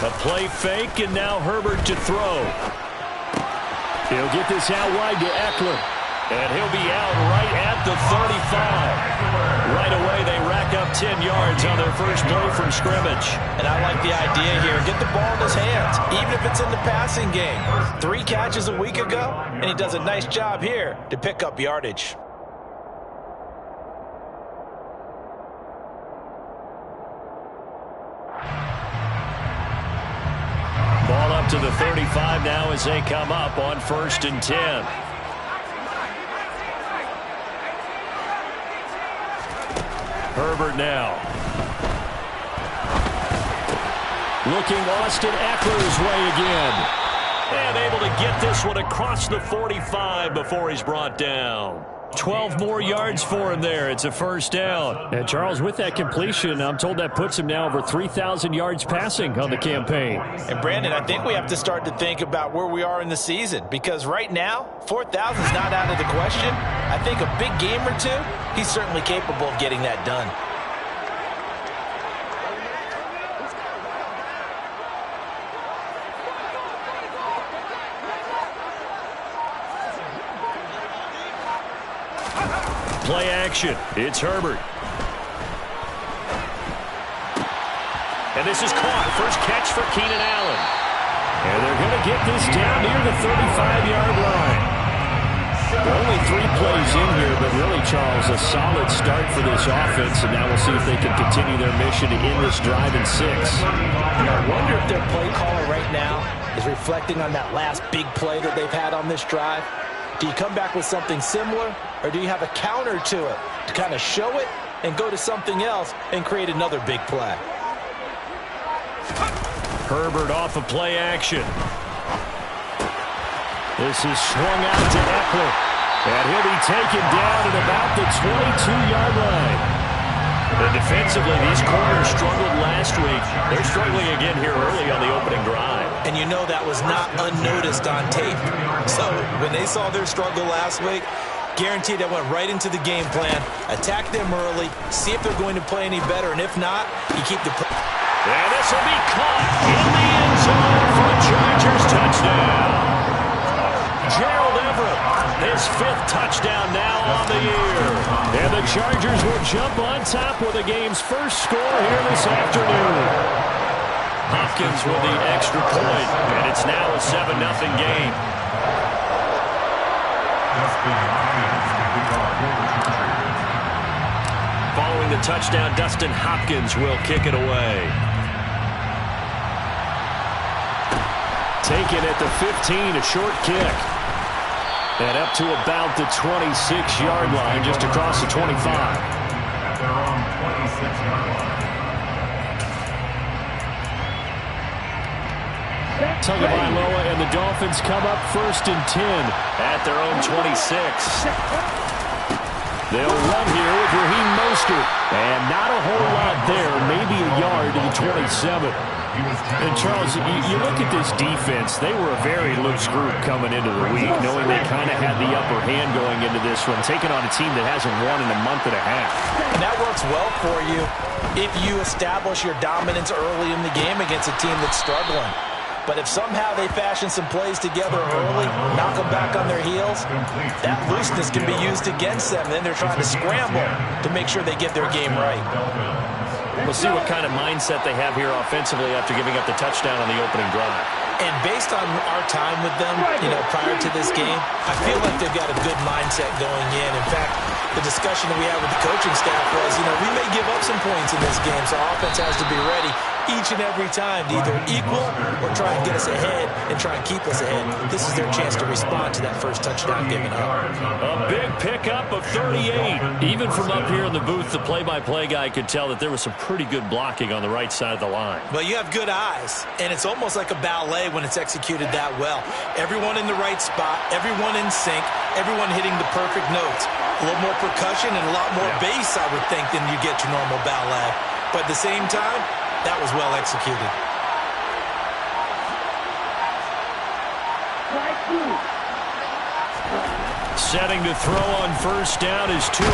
A play fake, and now Herbert to throw. He'll get this out wide to Eckler. And he'll be out right at the 35. Right away, they rack up 10 yards on their first play from scrimmage. And I like the idea here. Get the ball in his hands, even if it's in the passing game. 3 catches a week ago, and he does a nice job here to pick up yardage. Ball up to the 35 now as they come up on 1st and 10. Herbert now. Looking Austin Eckler's way again. And able to get this one across the 45 before he's brought down. 12 more yards for him there. It's a first down. And Charles, with that completion, I'm told that puts him now over 3,000 yards passing on the campaign. And Brandon, I think we have to start to think about where we are in the season, because right now, 4,000 is not out of the question. I think a big game or two, he's certainly capable of getting that done. Play action. It's Herbert. And this is caught. First catch for Keenan Allen. And they're going to get this down near the 35-yard line. Only 3 plays in here, but really, Charles, a solid start for this offense. And now we'll see if they can continue their mission to end this drive in 6. I wonder if their play caller right now is reflecting on that last big play that they've had on this drive. Do you come back with something similar, or do you have a counter to it to kind of show it and go to something else and create another big play? Herbert off of play action. This is swung out to Eckler. And he'll be taken down at about the 22-yard line. And defensively, these corners struggled last week. They're struggling again here early on the opening drive. And you know that was not unnoticed on tape. So when they saw their struggle last week, guaranteed that went right into the game plan. Attack them early, see if they're going to play any better, and if not, you keep the... And this will be caught in the end zone for a Chargers touchdown. Gerald Everett, his 5th touchdown now on the year. And the Chargers will jump on top with the game's first score here this afternoon. Hopkins with the extra point, and it's now a 7-0 game. Following the touchdown, Dustin Hopkins will kick it away. Taken at the 15, a short kick. And up to about the 26-yard line, just across the 25. Tagovailoa and the Dolphins come up 1st and 10 at their own 26. They'll run here with Raheem Mostert. And not a whole lot there, maybe a yard to the 27. And, Charles, you look at this defense, they were a very loose group coming into the week, knowing they kind of had the upper hand going into this one, taking on a team that hasn't won in a month and a half. And that works well for you if you establish your dominance early in the game against a team that's struggling. But if somehow they fashion some plays together early, knock them back on their heels, that looseness can be used against them. Then they're trying to scramble to make sure they get their game right. We'll see what kind of mindset they have here offensively after giving up the touchdown on the opening drive. And based on our time with them, prior to this game, I feel like they've got a good mindset going in. In fact, the discussion that we had with the coaching staff was, we may give up some points in this game, so offense has to be ready each and every time to either equal or try and get us ahead and try and keep us ahead. This is their chance to respond to that first touchdown given up. A big pickup of 38. Even from up here in the booth, the play-by-play guy could tell that there was some pretty good blocking on the right side of the line. Well, you have good eyes, and it's almost like a ballet when it's executed that well. Everyone in the right spot, everyone in sync, everyone hitting the perfect notes. A little more percussion and a lot more bass, I would think, than you get your normal ballet. But at the same time, that was well executed. Setting to throw on first down is Tua.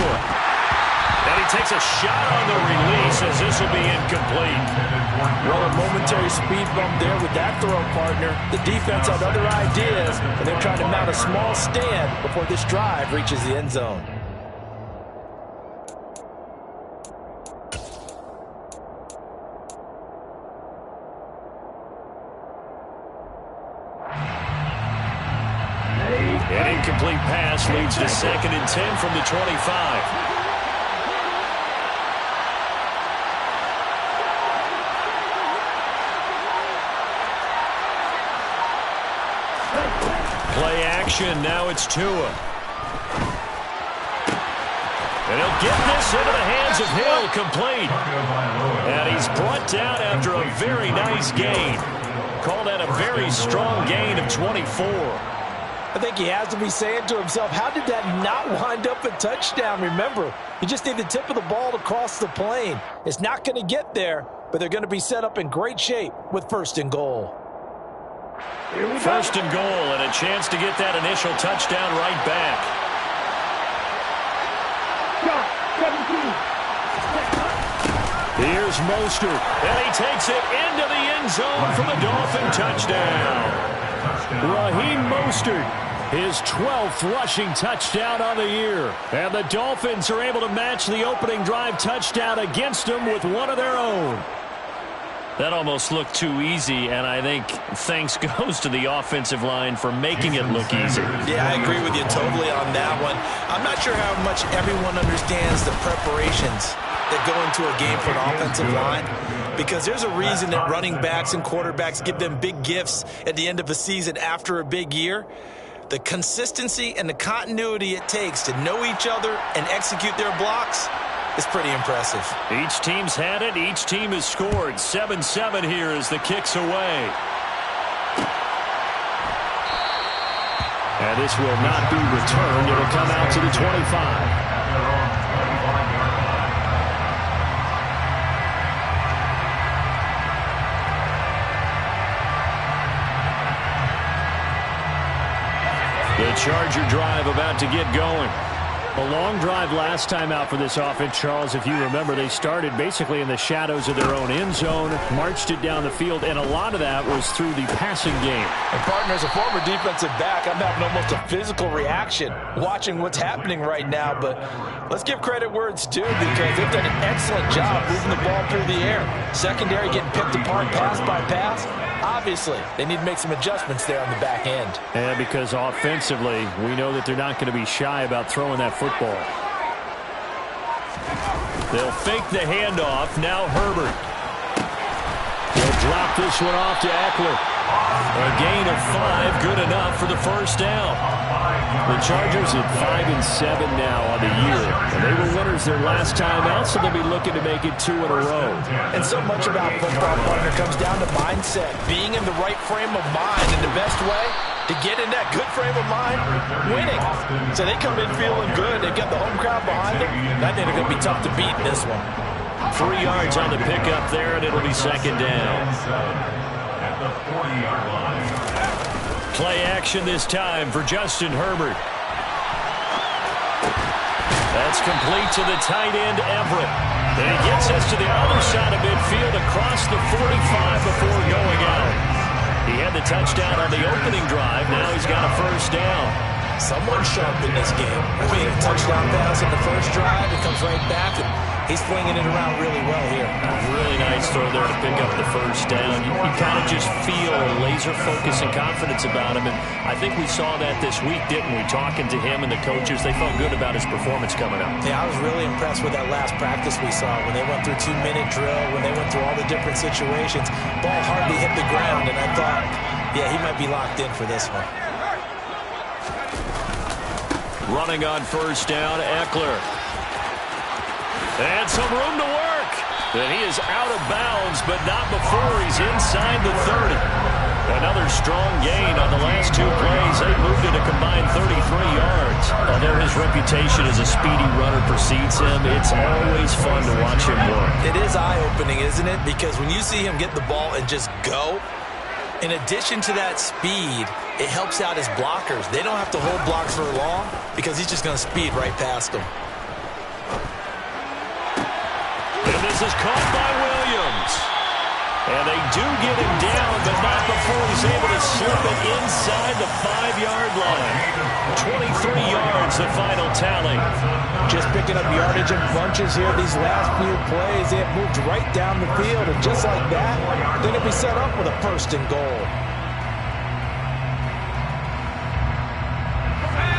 And he takes a shot on the release as this will be incomplete. Well, a momentary speed bump there with that throw, partner. The defense had other ideas, and they're trying to mount a small stand before this drive reaches the end zone. An incomplete pass leads to 2nd and 10 from the 25. Play action, now it's Tua. And he'll get this into the hands of Hill, complete. And he's brought down after a very nice gain. Call that a very strong gain of 24. I think he has to be saying to himself, how did that not wind up a touchdown? Remember, you just need the tip of the ball to cross the plane. It's not going to get there, but they're going to be set up in great shape with 1st and goal. 1st and goal, and a chance to get that initial touchdown right back. Here's Mostert, and he takes it into the end zone for the Dolphin touchdown. Raheem Mostert, his 12th rushing touchdown on the year. And the Dolphins are able to match the opening drive touchdown against them with one of their own. That almost looked too easy, and I think thanks goes to the offensive line for making it look easy. Yeah, I agree with you totally on that one. I'm not sure how much everyone understands the preparations that go into a game for an offensive line, because there's a reason that running backs and quarterbacks give them big gifts at the end of a season after a big year. The consistency and the continuity it takes to know each other and execute their blocks is pretty impressive. Each team's had it. Each team has scored. 7-7 here as the kick's away. And this will not be returned. It'll come out to the 25. The Charger drive about to get going. A long drive last time out for this offense, Charles. If you remember, they started basically in the shadows of their own end zone, marched it down the field, and a lot of that was through the passing game. And partner, as a former defensive back, I'm having almost a physical reaction watching what's happening right now. But let's give credit where it's due, because they've done an excellent job moving the ball through the air. Secondary getting picked apart pass by pass. Obviously, they need to make some adjustments there on the back end. And because offensively, we know that they're not going to be shy about throwing that football. They'll fake the handoff. Now Herbert. They'll drop this one off to Eckler. A gain of 5, good enough for the first down. The Chargers at 5-7 now on the year. And they were winners their last time out, so they'll be looking to make it 2 in a row. And so much about football, partner, comes down to mindset. Being in the right frame of mind, and the best way to get in that good frame of mind, winning. So they come in feeling good. They've got the home crowd behind them. I think they're going to be tough to beat in this one. 3 yards on the pickup there, and it'll be 2nd down. Play action this time for Justin Herbert. That's complete to the tight end, Everett. And he gets us to the other side of midfield across the 45 before going out. He had the touchdown on the opening drive. Now he's got a first down. Someone sharp in this game. I mean, a touchdown pass in the first drive. It comes right back, and he's flinging it around really well here. Really nice throw there to pick up the first down. You kind of just feel laser focus and confidence about him, and I think we saw that this week, didn't we? Talking to him and the coaches, they felt good about his performance coming up. Yeah, I was really impressed with that last practice we saw when they went through 2-minute drill, when they went through all the different situations. Ball hardly hit the ground, and I thought, yeah, he might be locked in for this one. Running on first down, Eckler. And some room to work. And he is out of bounds, but not before he's inside the 30. Another strong gain on the last 2 plays. They moved it a combined 33 yards. Although his reputation as a speedy runner precedes him, it's always fun to watch him work. It is eye-opening, isn't it? Because when you see him get the ball and just go, in addition to that speed, it helps out his blockers. They don't have to hold blocks for long because he's just going to speed right past them. is caught by Williams. And they do get him down, but not before he's able to slip it inside the 5-yard line. 23 yards, the final tally. Just picking up yardage in bunches here these last few plays. They have moved right down the field, and just like that, they're going to be set up with a first and goal.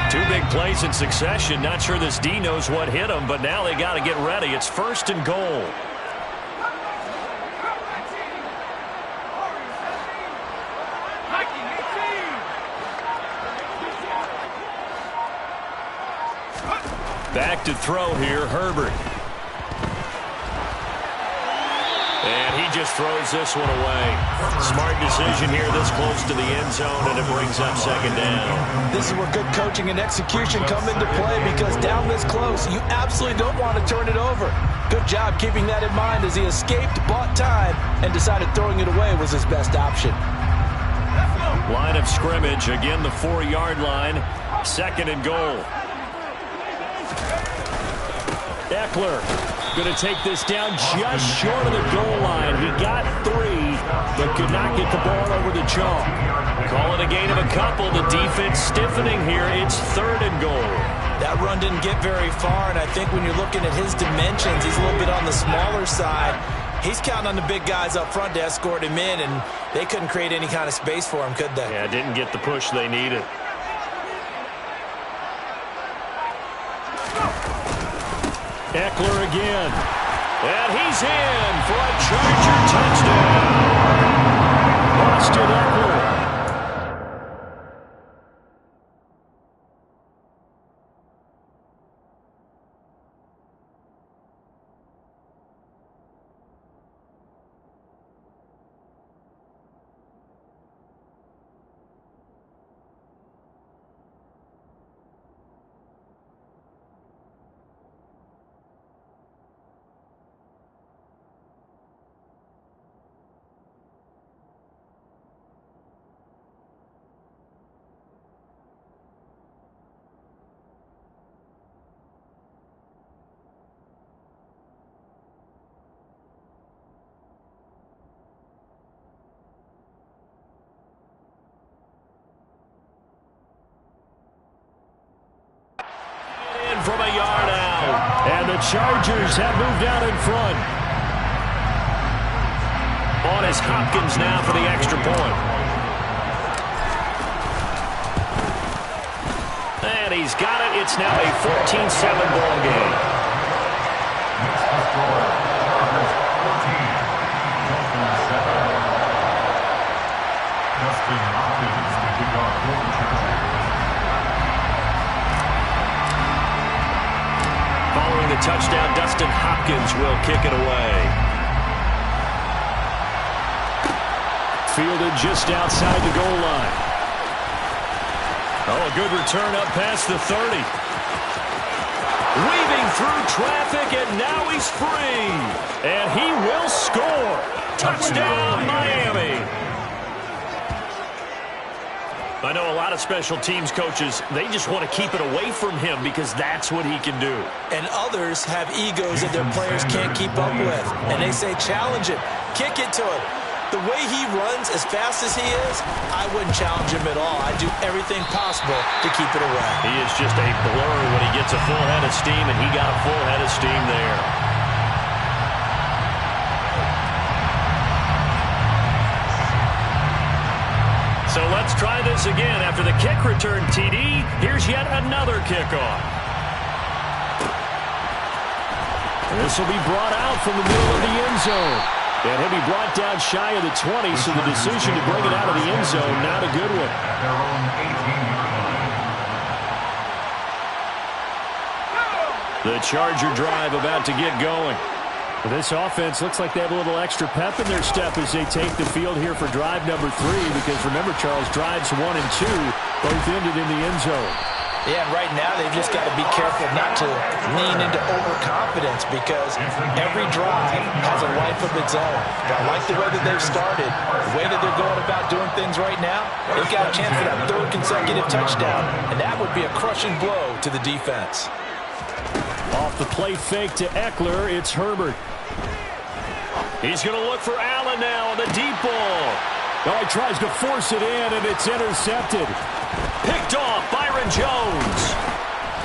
Two big plays in succession. Not sure this D knows what hit him, but now they got to get ready. It's first and goal. Back to throw here, Herbert. And he just throws this one away. Smart decision here this close to the end zone, and it brings up second down. This is where good coaching and execution come into play, because down this close, you absolutely don't want to turn it over. Good job keeping that in mind as he escaped, bought time, and decided throwing it away was his best option. Line of scrimmage, again the 4-yard line, second and goal. Ekeler going to take this down just short of the goal line. He got 3, but could not get the ball over the chalk. Call it a gain of a couple. The defense stiffening here. It's third and goal. That run didn't get very far, and I think when you're looking at his dimensions, he's a little bit on the smaller side. He's counting on the big guys up front to escort him in, and they couldn't create any kind of space for him, could they? Yeah, didn't get the push they needed. Ekeler again. And he's in for a Charger touchdown. Austin Ekeler. From a yard out. And the Chargers have moved out in front. On is Hopkins now for the extra point. And he's got it. It's now a 14-7 ball game. Justin Hopkins to kick off for the Chargers. Following the touchdown, Dustin Hopkins will kick it away. Fielded just outside the goal line. Oh, a good return up past the 30. Weaving through traffic, and now he's free. And he will score. Touchdown, Miami. I know a lot of special teams coaches, they just want to keep it away from him because that's what he can do. And others have egos that their players can't keep up with. And they say, challenge him, kick it to him. The way he runs as fast as he is, I wouldn't challenge him at all. I'd do everything possible to keep it away. He is just a blur when he gets a full head of steam, and he got a full head of steam there. So let's try this again. After the kick return TD, here's yet another kickoff. This will be brought out from the middle of the end zone. And he'll be brought down shy of the 20, so the decision to bring it out of the end zone, not a good one. The Charger drive about to get going. This offense looks like they have a little extra pep in their step as they take the field here for drive number 3, because remember, Charles, drives 1 and 2 both ended in the end zone. Yeah, and right now they've just got to be careful not to lean into overconfidence, because every drive has a life of its own. But I like the way that they've started, the way that they're going about doing things right now. They've got a chance for that 3rd consecutive touchdown, and that would be a crushing blow to the defense. Off the play fake to Ekeler, it's Herbert. He's going to look for Allen now on the deep ball. Oh, he tries to force it in, and it's intercepted. Picked off Byron Jones.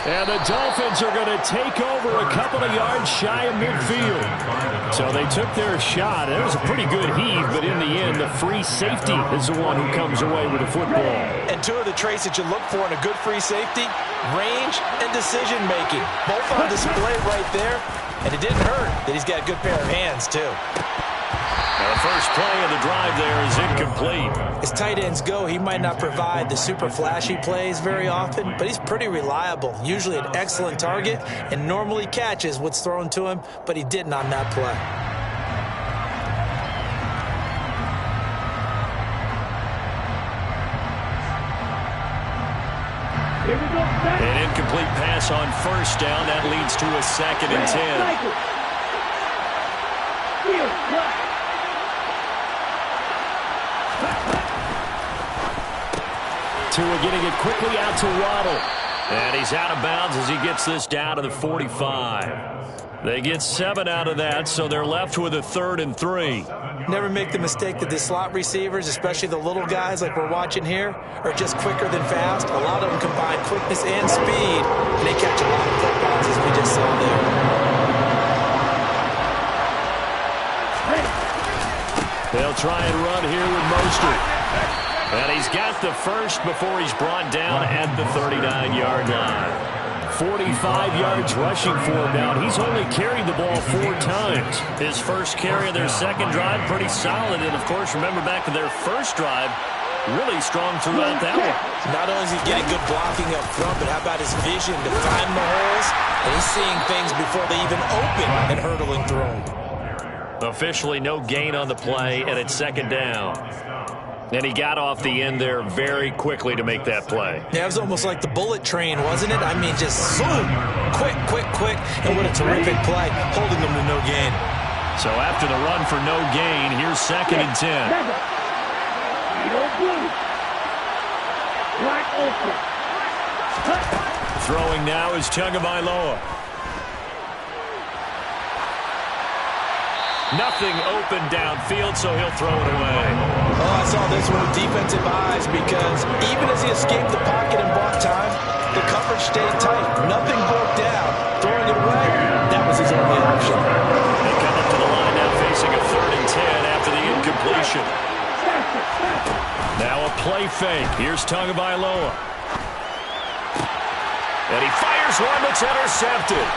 And the Dolphins are going to take over a couple of yards shy of midfield. So they took their shot. It was a pretty good heave, but in the end, the free safety is the one who comes away with the football. And two of the traits that you look for in a good free safety, range and decision-making. Both on display right there, and it didn't hurt that he's got a good pair of hands, too. Now the first play of the drive there is incomplete. As tight ends go, he might not provide the super flashy plays very often, but he's pretty reliable, usually an excellent target, and normally catches what's thrown to him, but he didn't on that play. An incomplete pass on first down. That leads to a 2nd and 10. Tua getting it quickly out to Waddle. And he's out of bounds as he gets this down to the 45. They get 7 out of that, so they're left with a 3rd and 3. Never make the mistake that the slot receivers, especially the little guys like we're watching here, are just quicker than fast. A lot of them combine quickness and speed, and they catch a lot of footballs as we just saw there. They'll try and run here with Mostert. And he's got the first before he's brought down at the 39-yard line. 45 yards rushing for him now. He's only carried the ball 4 times. His first carry of their second drive, pretty solid. And, of course, remember back to their first drive, really strong throughout that one. Not only is he getting good blocking up front, but how about his vision to find the holes? And he's seeing things before they even open and hurdling through them. Officially no gain on the play, and it's 2nd down. And he got off the end there very quickly to make that play. Yeah, it was almost like the bullet train, wasn't it? I mean, just zoom, quick, and what a terrific play, holding them to no gain. So after the run for no gain, here's 2nd and 10. Throwing now is Tagovailoa. Nothing open downfield, so he'll throw it away. Oh, I saw this one with defensive eyes because even as he escaped the pocket and bought time, the coverage stayed tight. Nothing broke down. Throwing it away, that was his only option. They come up to the line now facing a 3rd and 10 after the incompletion. Now a play fake. Here's Tagovailoa. And he fires one that's intercepted.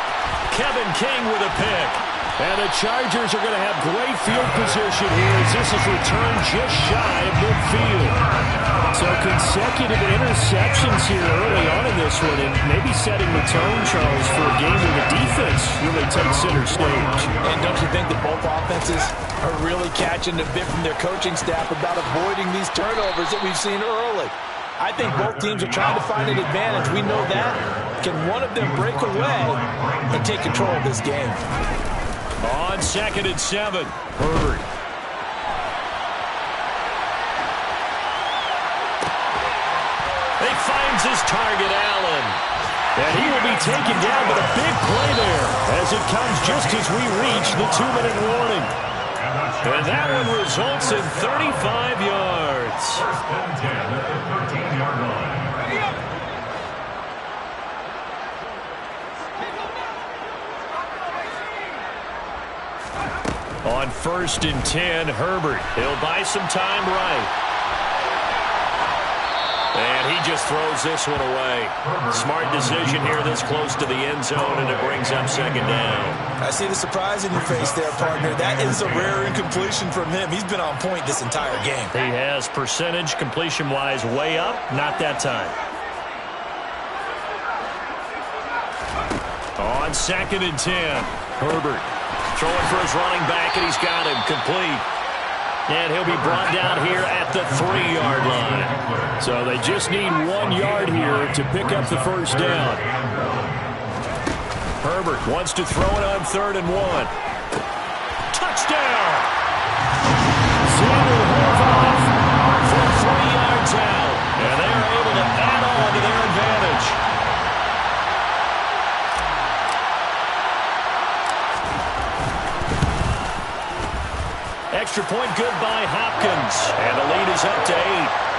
Kevin King with a pick. And the Chargers are going to have great field position here as this is returned just shy of midfield. So consecutive interceptions here early on in this one, and maybe setting the tone, Charles, for a game where the defense really takes center stage. And don't you think that both offenses are really catching a bit from their coaching staff about avoiding these turnovers that we've seen early? I think both teams are trying to find an advantage. We know that. Can one of them break away and take control of this game? On 2nd and 7, Herbert. He finds his target, Allen. And he will be taken down, but a big play there as it comes just as we reach the 2-minute warning. And that one results in 35 yards. 10 at the 13-yard line. On 1st and 10, Herbert. He'll buy some time right. And he just throws this one away. Smart decision here this close to the end zone, and it brings up 2nd down. I see the surprise in your face there, partner. That is a rare incompletion from him. He's been on point this entire game. He has percentage completion-wise way up. Not that time. On 2nd and 10, Herbert. Throwing for his running back, and he's got him complete. And he'll be brought down here at the 3-yard line. So they just need 1 yard here to pick up the first down. Herbert wants to throw it on 3rd and 1. Touchdown! Xander Horvath from 3 yards out. And they are able to add on to their advantage. extra point good by Hopkins. And the lead is up to 8.